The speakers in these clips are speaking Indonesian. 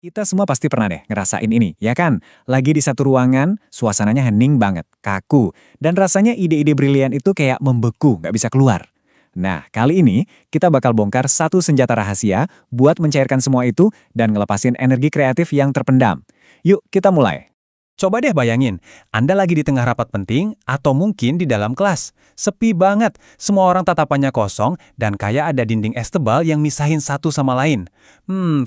Kita semua pasti pernah deh ngerasain ini, ya kan? Lagi di satu ruangan, suasananya hening banget, kaku, dan rasanya ide-ide brilian itu kayak membeku, nggak bisa keluar. Nah, kali ini kita bakal bongkar satu senjata rahasia buat mencairkan semua itu dan ngelepasin energi kreatif yang terpendam. Yuk, kita mulai. Coba deh bayangin, Anda lagi di tengah rapat penting atau mungkin di dalam kelas. Sepi banget, semua orang tatapannya kosong dan kayak ada dinding es tebal yang misahin satu sama lain.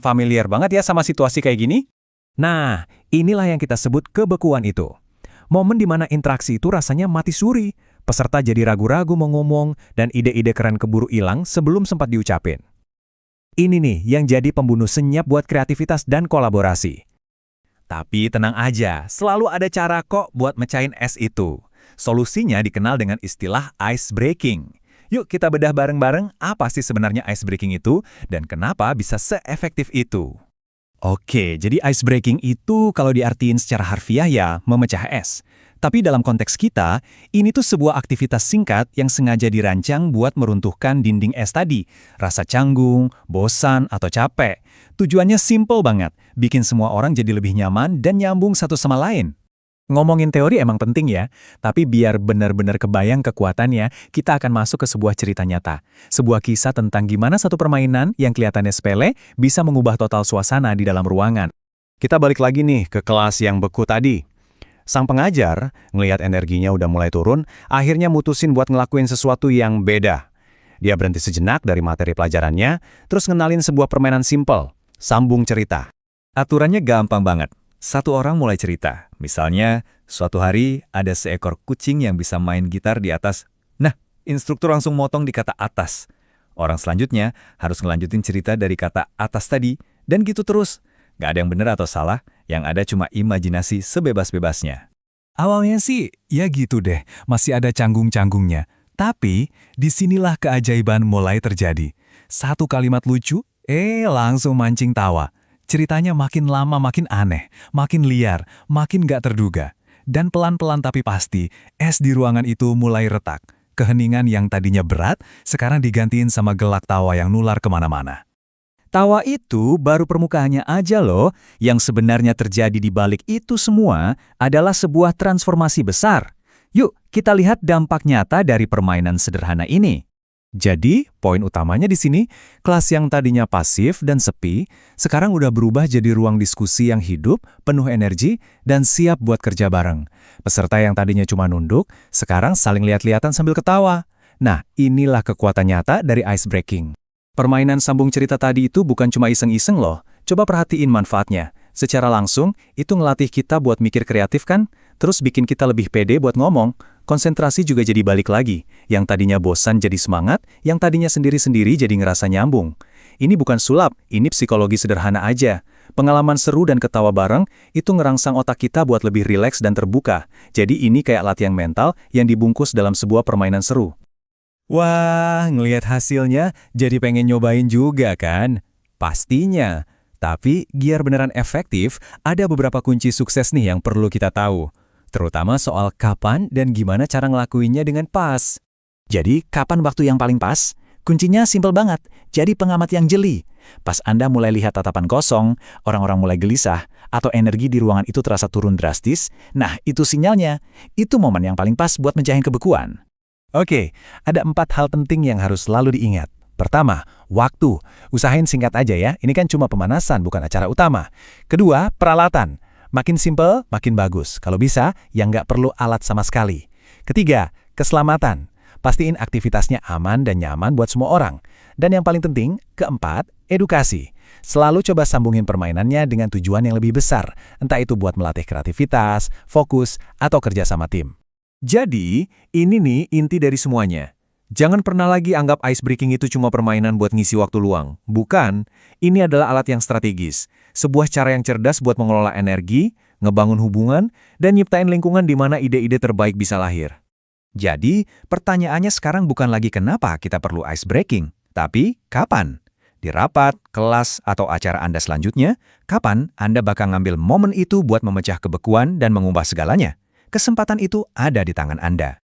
Familiar banget ya sama situasi kayak gini? Nah, inilah yang kita sebut kebekuan itu. Momen di mana interaksi itu rasanya mati suri. Peserta jadi ragu-ragu mau ngomong dan ide-ide keren keburu hilang sebelum sempat diucapin. Ini nih yang jadi pembunuh senyap buat kreativitas dan kolaborasi. Tapi tenang aja, selalu ada cara kok buat mecahin es itu. Solusinya dikenal dengan istilah ice breaking. Yuk kita bedah bareng-bareng apa sih sebenarnya ice breaking itu dan kenapa bisa seefektif itu. Oke, jadi ice breaking itu kalau diartiin secara harfiah ya memecah es. Tapi dalam konteks kita, ini tuh sebuah aktivitas singkat yang sengaja dirancang buat meruntuhkan dinding es tadi. Rasa canggung, bosan, atau capek. Tujuannya simple banget, bikin semua orang jadi lebih nyaman dan nyambung satu sama lain. Ngomongin teori emang penting ya, tapi biar benar-benar kebayang kekuatannya, kita akan masuk ke sebuah cerita nyata. Sebuah kisah tentang gimana satu permainan yang kelihatannya sepele bisa mengubah total suasana di dalam ruangan. Kita balik lagi nih ke kelas yang beku tadi. Sang pengajar, ngelihat energinya udah mulai turun, akhirnya mutusin buat ngelakuin sesuatu yang beda. Dia berhenti sejenak dari materi pelajarannya, terus ngenalin sebuah permainan simple, sambung cerita. Aturannya gampang banget. Satu orang mulai cerita. Misalnya, suatu hari ada seekor kucing yang bisa main gitar di atas. Nah, instruktur langsung motong di kata atas. Orang selanjutnya harus ngelanjutin cerita dari kata atas tadi, dan gitu terus. Gak ada yang benar atau salah, yang ada cuma imajinasi sebebas-bebasnya. Awalnya sih, ya gitu deh, masih ada canggung-canggungnya. Tapi, disinilah keajaiban mulai terjadi. Satu kalimat lucu, langsung mancing tawa. Ceritanya makin lama makin aneh, makin liar, makin gak terduga. Dan pelan-pelan tapi pasti, es di ruangan itu mulai retak. Keheningan yang tadinya berat, sekarang digantiin sama gelak tawa yang nular kemana-mana. Tawa itu baru permukaannya aja loh, yang sebenarnya terjadi di balik itu semua adalah sebuah transformasi besar. Yuk, kita lihat dampak nyata dari permainan sederhana ini. Jadi, poin utamanya di sini, kelas yang tadinya pasif dan sepi, sekarang udah berubah jadi ruang diskusi yang hidup, penuh energi, dan siap buat kerja bareng. Peserta yang tadinya cuma nunduk, sekarang saling lihat-lihatan sambil ketawa. Nah, inilah kekuatan nyata dari ice breaking. Permainan sambung cerita tadi itu bukan cuma iseng-iseng loh. Coba perhatiin manfaatnya. Secara langsung, itu ngelatih kita buat mikir kreatif kan? Terus bikin kita lebih pede buat ngomong. Konsentrasi juga jadi balik lagi. Yang tadinya bosan jadi semangat, yang tadinya sendiri-sendiri jadi ngerasa nyambung. Ini bukan sulap, ini psikologi sederhana aja. Pengalaman seru dan ketawa bareng, itu ngerangsang otak kita buat lebih rileks dan terbuka. Jadi ini kayak latihan mental yang dibungkus dalam sebuah permainan seru. Wah, ngelihat hasilnya jadi pengen nyobain juga kan? Pastinya. Tapi, biar beneran efektif, ada beberapa kunci sukses nih yang perlu kita tahu. Terutama soal kapan dan gimana cara ngelakuinnya dengan pas. Jadi, kapan waktu yang paling pas? Kuncinya simpel banget, jadi pengamat yang jeli. Pas Anda mulai lihat tatapan kosong, orang-orang mulai gelisah, atau energi di ruangan itu terasa turun drastis, nah itu sinyalnya. Itu momen yang paling pas buat mencahin kebekuan. Oke, ada 4 hal penting yang harus selalu diingat. Pertama, waktu. Usahain singkat aja ya, ini kan cuma pemanasan, bukan acara utama. Kedua, peralatan. Makin simple, makin bagus. Kalau bisa, yang nggak perlu alat sama sekali. Ketiga, keselamatan. Pastiin aktivitasnya aman dan nyaman buat semua orang. Dan yang paling penting, keempat, edukasi. Selalu coba sambungin permainannya dengan tujuan yang lebih besar. Entah itu buat melatih kreativitas, fokus, atau kerja sama tim. Jadi, ini nih inti dari semuanya. Jangan pernah lagi anggap ice breaking itu cuma permainan buat ngisi waktu luang. Bukan, ini adalah alat yang strategis. Sebuah cara yang cerdas buat mengelola energi, ngebangun hubungan, dan nyiptain lingkungan di mana ide-ide terbaik bisa lahir. Jadi, pertanyaannya sekarang bukan lagi kenapa kita perlu ice breaking, tapi kapan? Di rapat, kelas, atau acara Anda selanjutnya, kapan Anda bakal ngambil momen itu buat memecah kebekuan dan mengubah segalanya? Kesempatan itu ada di tangan Anda.